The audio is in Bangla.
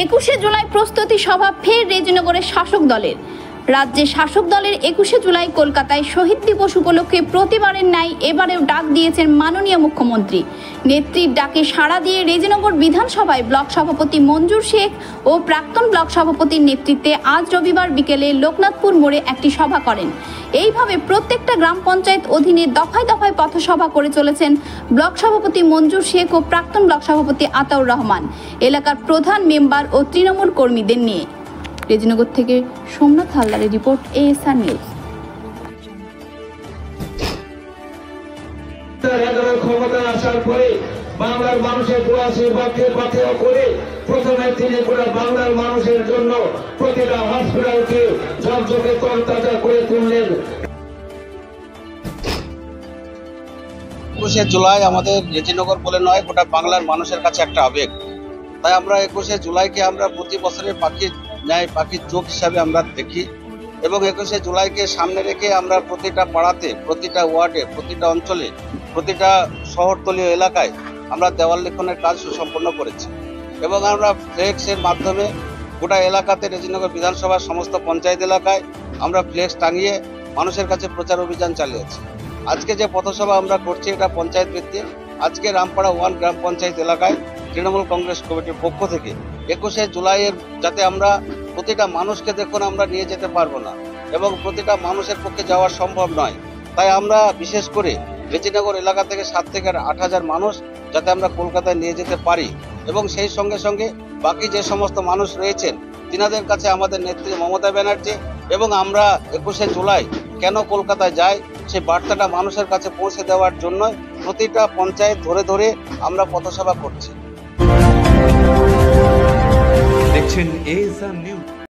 21শে জুলাই প্রস্তুতি সভা ফের রেজিনগরের শাসক দলের। রাজ্যে শাসক দলের 21শে জুলাই কলকাতায় শহীদ দিবস উপলক্ষে প্রতিবারের ন্যায় এবারেও ডাক দিয়েছেন মাননীয় মুখ্যমন্ত্রী। নেত্রীর ডাকে সাড়া দিয়ে রেজিনগর বিধানসভায় ব্লক সভাপতি মঞ্জুর শেখ ও প্রাক্তন ব্লক সভাপতির নেতৃত্বে আজ রবিবার বিকেলে লোকনাথপুর মোড়ে একটি সভা করেন। এইভাবে প্রত্যেকটা গ্রাম পঞ্চায়েত অধীনে দফায় দফায় পথসভা করে চলেছেন ব্লক সভাপতি মঞ্জুর শেখ ও প্রাক্তন ব্লক সভাপতি আতাউর রহমান এলাকার প্রধান মেম্বার ও তৃণমূল কর্মীদের নিয়ে। রেজিনগর থেকে সোমনাথ হালদারের রিপোর্ট, ASR নিউজ। ক্ষমতা আসার পরে বাংলার মানুষের পথেও করে প্রথমে তিনি বাংলার মানুষের জন্য প্রতিটা হসপিটালকে ঝকঝকে তরতাজা করে তুললেন। 21শে জুলাই আমাদের রেজিনগর বলে নয়, গোটা বাংলার মানুষের কাছে একটা আবেগ। তাই আমরা 21শে জুলাইকে আমরা প্রতি বছরের পাখির চোখ হিসাবে আমরা দেখি এবং 21শে জুলাইকে সামনে রেখে আমরা প্রতিটা পাড়াতে, প্রতিটা ওয়ার্ডে, প্রতিটা অঞ্চলে, প্রতিটা শহরতলীয় এলাকায় আমরা দেওয়াল লিখনের কাজ সুসম্পন্ন করেছি এবং আমরা ফ্লেক্সের মাধ্যমে গোটা এলাকাতে রেজিনগর বিধানসভার সমস্ত পঞ্চায়েত এলাকায় আমরা ফ্লেক্স টাঙিয়ে মানুষের কাছে প্রচার অভিযান চালিয়েছি। আজকে যে পথসভা আমরা করছি এটা পঞ্চায়েত ভিত্তিক। আজকে রামপাড়া 1 গ্রাম পঞ্চায়েত এলাকায় তৃণমূল কংগ্রেস কমিটির পক্ষ থেকে 21শে জুলাইয়ের যাতে আমরা প্রতিটা মানুষকে দেখুন আমরা নিয়ে যেতে পারবো না এবং প্রতিটা মানুষের পক্ষে যাওয়া সম্ভব নয়, তাই আমরা বিশেষ করে রেজিনগর এলাকা থেকে 7 থেকে 8,000 মানুষ যাতে আমরা কলকাতায় নিয়ে যেতে পারি এবং সেই সঙ্গে সঙ্গে বাকি যে সমস্ত মানুষ রয়েছেন তিনাদের কাছে আমাদের নেত্রী মমতা ব্যানার্জি এবং আমরা 21শে জুলাই কেন কলকাতায় যাই সেই বার্তাটা মানুষের কাছে পৌঁছে দেওয়ার জন্য প্রতিটা পঞ্চায়েত ধরে ধরে আমরা পথসভা করছি। দেখছেন ASR নিউজ।